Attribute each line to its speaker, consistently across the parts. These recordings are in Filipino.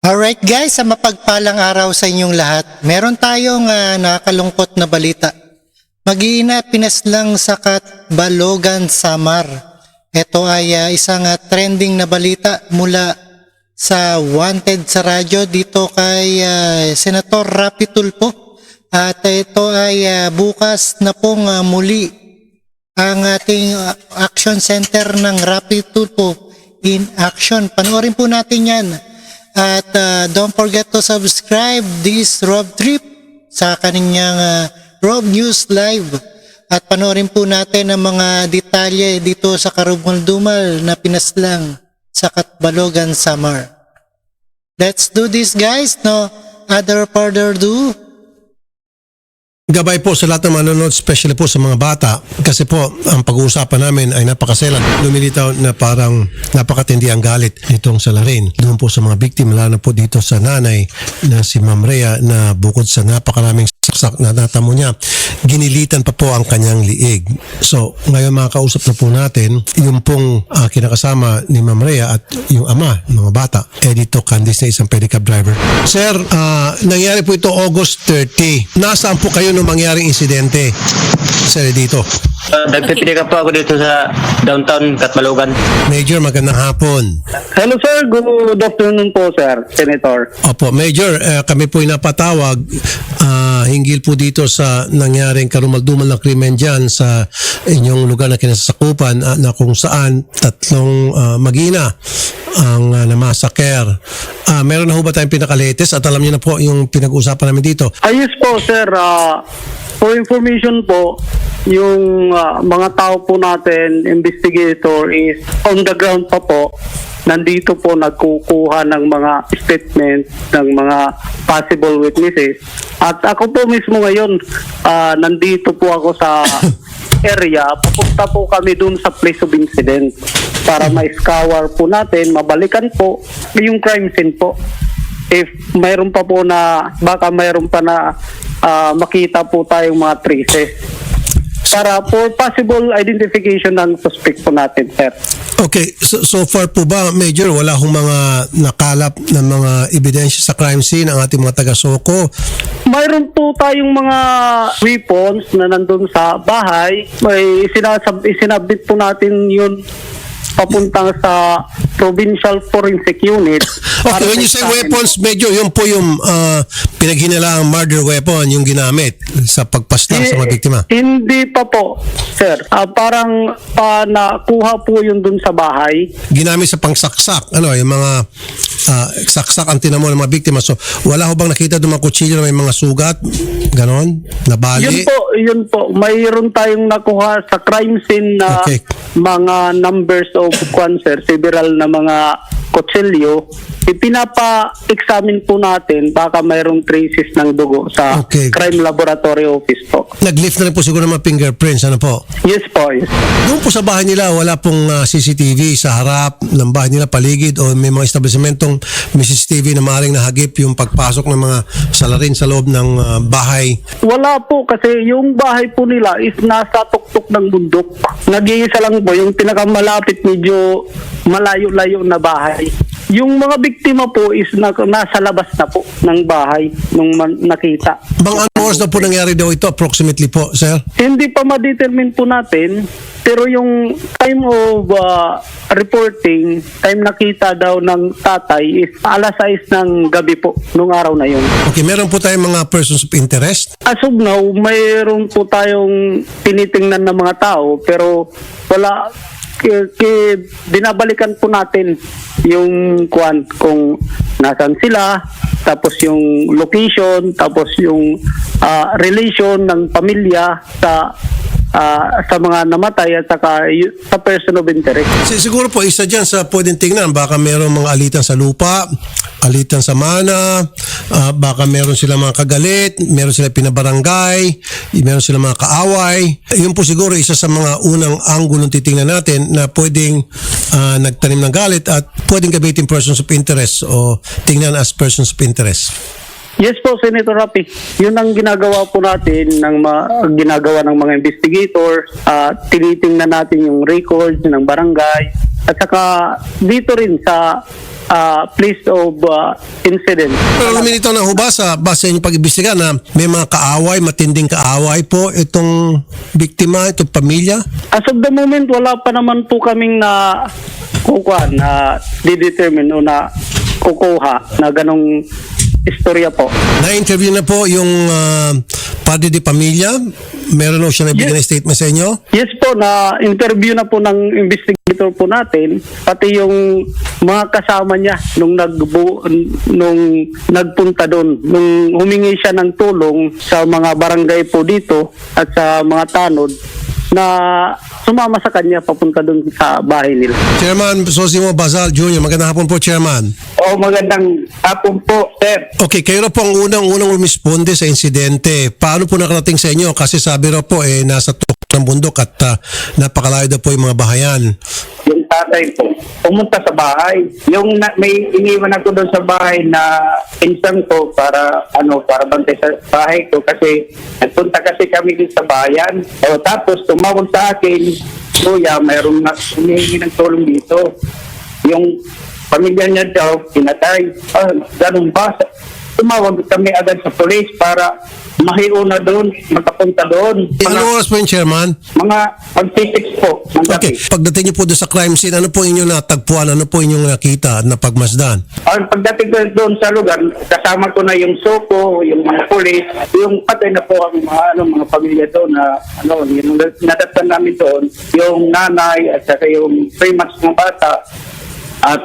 Speaker 1: Alright guys, sa mapagpalang araw sa inyong lahat. Meron tayong nakakalungkot na balita. Mag-iina pinaslang sa Balogan, Samar. Ito ay isang trending na balita mula sa Wanted sa radyo dito kay Senator Rapi Tulfo. At ito ay bukas na pong muli ang ating action center ng Rapi Tulfo in action. Panoorin po natin yan. At don't forget to subscribe this Rob Trip sa kaninyang Rob News Live. At panoorin po natin ang mga detalye dito sa karumal-dumal na pinaslang sa Balogan, Samar. Let's do this guys, no other further ado.
Speaker 2: Gabay po sa lahat ng manonood, especially po sa mga bata. Kasi po, ang pag-uusapan namin ay napakaselan. Lumilitaw na parang napakatindi ang galit nitong salarin. Doon po sa mga biktima, lalo na po dito sa nanay na si Ma'am Rhea na bukod sa napakaraming saksak na natamo niya, ginilitan pa po ang kanyang liig. So, ngayon makakausap na po natin yung pong kinakasama ni Ma'am Rhea at yung ama ng mga bata, dito Candice na isang pedicab driver. Sir, nangyari po ito August 30. Nasaan po kayo nung mangyaring insidente? Sir, dito.
Speaker 3: Nagpipili po ako dito sa downtown Balogan.
Speaker 2: Major, magandang hapon.
Speaker 3: Hello sir, good afternoon po sir, Senator.
Speaker 2: Opo, Major, kami po napatawag hinggil po dito sa nangyaring karumaldumal na krimen dyan sa inyong lugar na kinasasakupan na kung saan tatlong mag-ina ang namasaker. Meron na ho ba tayong pinaka-latest at alam niyo na po yung pinag-uusapan namin dito?
Speaker 4: Ayos po sir, for information po, yung mga tao po natin, investigator is on the ground pa po. Nandito po nagkukuha ng mga statement ng mga possible witnesses. At ako po mismo ngayon, nandito po ako sa area. Papunta po kami dun sa place of incident para ma-scour po natin, mabalikan po yung crime scene po. If mayroon pa po na, baka mayroon pa na makita po tayong mga traces para for possible identification ng suspect po natin, sir.
Speaker 2: Okay, so far po ba, Major, wala hong mga nakalap na mga ebidensya sa crime scene ang ating mga taga-Soko?
Speaker 4: Mayroon po tayong mga weapons na nandun sa bahay. May isinabit po natin yun papuntang sa Provincial Forensic Unit.
Speaker 2: Okay, when you say weapons, Major, yun po yung pinaghinalaang murder weapon yung ginamit sa pagpaslang sa mga biktima?
Speaker 4: Hindi pa po, sir. Parang nakuha po yun dun sa bahay.
Speaker 2: Ginamit sa pangsaksak, yung mga saksak ang tinamo ng mga biktima. So, wala ho bang nakita doon mga kutsilyo na may mga sugat? Ganon? Nabali?
Speaker 4: Yun po. Mayroon tayong nakuha sa crime scene na mga numbers of cancer, several na mga kutsilyo. Ipinapa-examine po natin baka mayroong traces ng dugo sa crime laboratory office po.
Speaker 2: Nag-lift na rin po siguro ng mga fingerprints, ano po?
Speaker 4: Yes po, yes.
Speaker 2: Doon po sa bahay nila, wala pong CCTV sa harap ng bahay nila, paligid, o may mga establishmentong may CCTV na maaaring nahagip yung pagpasok ng mga salarin sa loob ng bahay?
Speaker 4: Wala po kasi yung bahay po nila is nasa tuktok ng bundok. Nag-iisa lang po, yung pinakamalapit medyo malayo-layo na bahay. Yung mga biktima po is nasa labas na po ng bahay nung nakita.
Speaker 2: Bang anong oras na po nangyari daw ito approximately po, sir?
Speaker 4: Hindi pa ma-determine po natin, pero yung time of reporting, time nakita daw ng tatay is alas 6 ng gabi po nung araw na yun.
Speaker 2: Okay, meron po tayong mga persons of interest?
Speaker 4: As of now, mayroon po tayong tinitingnan ng mga tao, pero wala. Binabalikan po natin yung kung nasan sila, tapos yung location, tapos yung relation ng pamilya sa mga namatay at saka sa person of interest.
Speaker 2: Siguro po isa dyan sa pwedeng tingnan, baka meron mga alitan sa lupa, alitan sa mana, baka meron sila mga kagalit, meron sila pinabarangay, meron sila mga kaaway. Yun po siguro isa sa mga unang anggulong titingnan natin na pwedeng nagtanim ng galit at pwedeng gamitin persons of interest o tingnan as persons of interest.
Speaker 4: Yes po, Senator Rapi. Yun ang ginagawa po natin ginagawa ng mga investigator. Tinitingnan natin yung records ng barangay. At saka dito rin sa place of incident.
Speaker 2: Pero lumilitaw na ho ba sa base inyong pag-ibisiga na may mga kaaway, matinding kaaway po itong biktima, itong pamilya?
Speaker 4: As of the moment, wala pa naman po kaming na didetermine o na kukuha na ganong istorya po.
Speaker 2: Na-interview na po yung padre de pamilya? Meron ho siya nabigyan ng statement sa inyo?
Speaker 4: Yes po, na-interview na po ng investigator po natin, pati yung mga kasama niya nung nagpunta doon, nung humingi siya ng tulong sa mga barangay po dito at sa mga tanod na sumama sa kanya papunta doon sa bahay nila.
Speaker 2: Chairman Sosimo Bazal Jr., magandang hapon po, Chairman.
Speaker 4: Magandang hapon po, sir.
Speaker 2: Okay, kayo na po ang unang rumisponde sa insidente. Paano po nakarating sa inyo? Kasi sabi raw po, nasa tuktok ng bundok at napakalayo daw po yung mga bahayan.
Speaker 5: Yung tatay po, pumunta sa bahay. May iniwan ako doon sa bahay na insang ko para bantay sa bahay ko kasi nagpunta kasi kami din sa bayan. Tapos tumawag sa akin, kuya, mayroong humingi ng tulong dito. Yung pamilya niya daw, pinatay. Ganun ba? Tumawag kami agad sa police para mahiuna doon, makapunta doon.
Speaker 2: Ano oras po yung Chairman?
Speaker 5: Mga pag-6 po. ng
Speaker 2: Okay,
Speaker 5: gabi.
Speaker 2: pagdating niyo po doon sa crime scene, ano po inyong natagpuan? Ano po inyong nakita at napagmasdan?
Speaker 5: Pagdating ko doon sa lugar, kasama ko na yung soko, yung mga pulis, yung patay na po ang mga pamilya doon na yung nadatnan namin doon, yung nanay at saka yung 3 months na bata at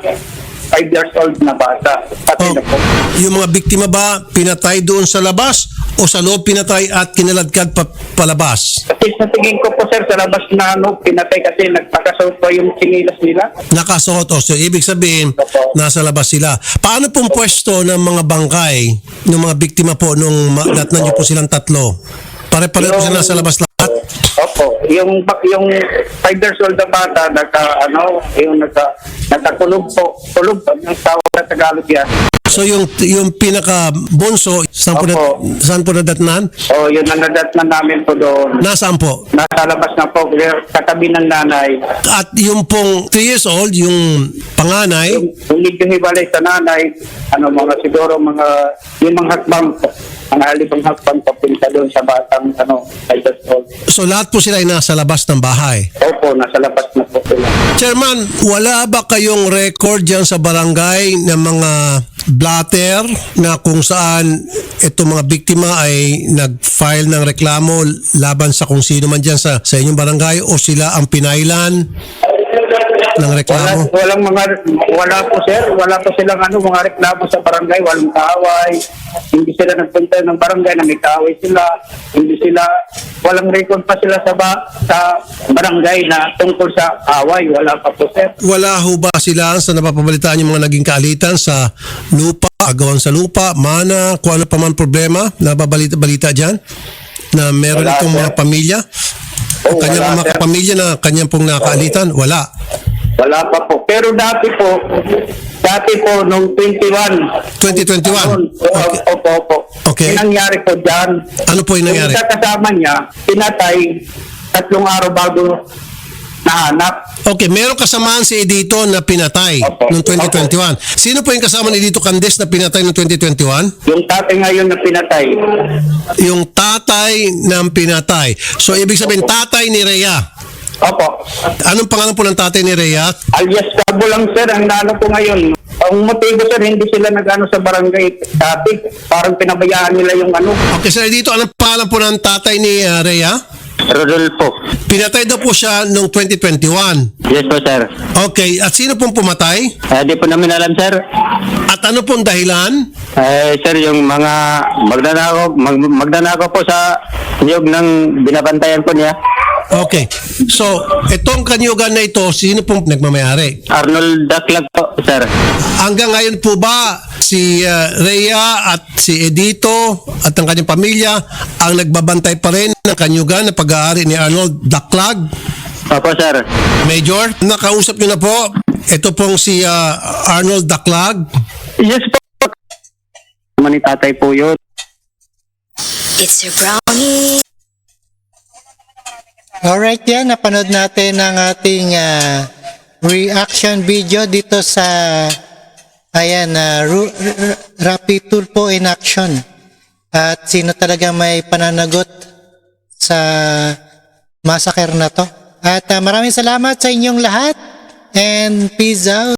Speaker 5: 5 years old na bata. Patay na po.
Speaker 2: Yung mga biktima ba pinatay doon sa labas o sa loob pinatay at kinaladkad palabas?
Speaker 5: Kasi sa tingin ko po, sir, sa labas na pinatay kasi nagpakasuot pa yung sinilas nila.
Speaker 2: Nakasuot o. So, ibig sabihin, nasa labas sila. Paano pong pwesto ng mga bangkay, ng mga biktima po, nung datnan niyo po silang tatlo? Pare-pareho po sila nasa labas lahat?
Speaker 5: Opo, yung 5 years old na bata, nakakulog po, yung tawag sa Tagalog yan.
Speaker 2: So, yung pinaka-bunso, saan po nadatnan?
Speaker 5: Yun ang nadatnan namin po doon.
Speaker 2: Nasaan po?
Speaker 5: Nasa labas na po, katabi ng nanay.
Speaker 2: At yung pong 3 years old, yung panganay,
Speaker 5: Yung medyo hibalay sa nanay, yung mga hakbang po. Ang halibang hakbang papunta doon sa batang 5 years old.
Speaker 2: so lahat po sila ay nasa labas ng bahay.
Speaker 5: Opo, nasa labas na po sila.
Speaker 2: Chairman, wala ba kayong record dyan sa barangay ng mga blatter na kung saan itong mga biktima ay nag-file ng reklamo laban sa kung sino man dyan sa inyong barangay o sila ang pinailan ng reklamo?
Speaker 5: Wala po, sir. Wala po silang mga reklamo sa barangay. Walang kaaway. Hindi sila nagpunta ng barangay na may kaaway sila. Walang record pa sila sa barangay na tungkol sa away. Wala pa po, sir.
Speaker 2: Wala ho ba sila sa napapabalitaan yung mga naging kaalitan sa lupa, agawan sa lupa, mana, kung ano pa man problema na babalita dyan? Na meron
Speaker 5: Wala,
Speaker 2: itong
Speaker 5: sir.
Speaker 2: mga pamilya? Kanyang
Speaker 5: wala,
Speaker 2: mga
Speaker 5: sir.
Speaker 2: kapamilya na kanyang pong nakaalitan? Wala.
Speaker 5: Wala pa po. Pero dati po, nung 21.
Speaker 2: 2021? Okay.
Speaker 5: Opo.
Speaker 2: Okay.
Speaker 5: Yung nangyari po dyan.
Speaker 2: Ano po yung nangyari?
Speaker 5: Yung isa kasama niya, pinatay 3 araw bago nahanap.
Speaker 2: Okay, meron kasamaan si Edito na pinatay
Speaker 5: Opo.
Speaker 2: noong 2021. Sino po yung kasama ni Edito Candes na pinatay noong 2021?
Speaker 5: Yung tatay ngayon na pinatay.
Speaker 2: Yung tatay ng pinatay. So, ibig sabihin, tatay ni Rhea.
Speaker 5: Opo.
Speaker 2: Anong pangalan po ng tatay ni Rhea?
Speaker 5: Alias Cabo lang, sir, ang naano ko ngayon. Ang motibo, sir, hindi sila nag-ano sa barangay dati. Parang pinabayaan nila yung
Speaker 2: Okay, sir, Edito, anong pangalan po ng tatay ni Rhea?
Speaker 3: Rodolfo.
Speaker 2: Pinatay daw po siya noong 2021.
Speaker 3: Yes po, sir.
Speaker 2: Okay, at sino pong pumatay?
Speaker 3: Di po namin alam, sir.
Speaker 2: At ano pong dahilan?
Speaker 3: Sir, yung mga magnanakaw po sa niyog ng binabantayan po niya.
Speaker 2: Okay, so itong kanyugan na ito, sino pong nagmamayari?
Speaker 3: Arnold Daklag po, sir.
Speaker 2: Hanggang ngayon po ba si Rhea at si Edito at ang kanyang pamilya ang nagbabantay pa rin ng kanyugan na pag-aari ni Arnold Daklag?
Speaker 3: Opo, sir.
Speaker 2: Major, nakausap niyo na po. Ito pong si Arnold Daklag.
Speaker 4: Yes po. Mani tatay po yun.
Speaker 6: It's your brownie.
Speaker 1: Alright, yan. Napanood natin ang ating reaction video dito sa Ayan, rapid tool po in action. At sino talaga may pananagot sa massacre na to. At maraming salamat sa inyong lahat and peace out.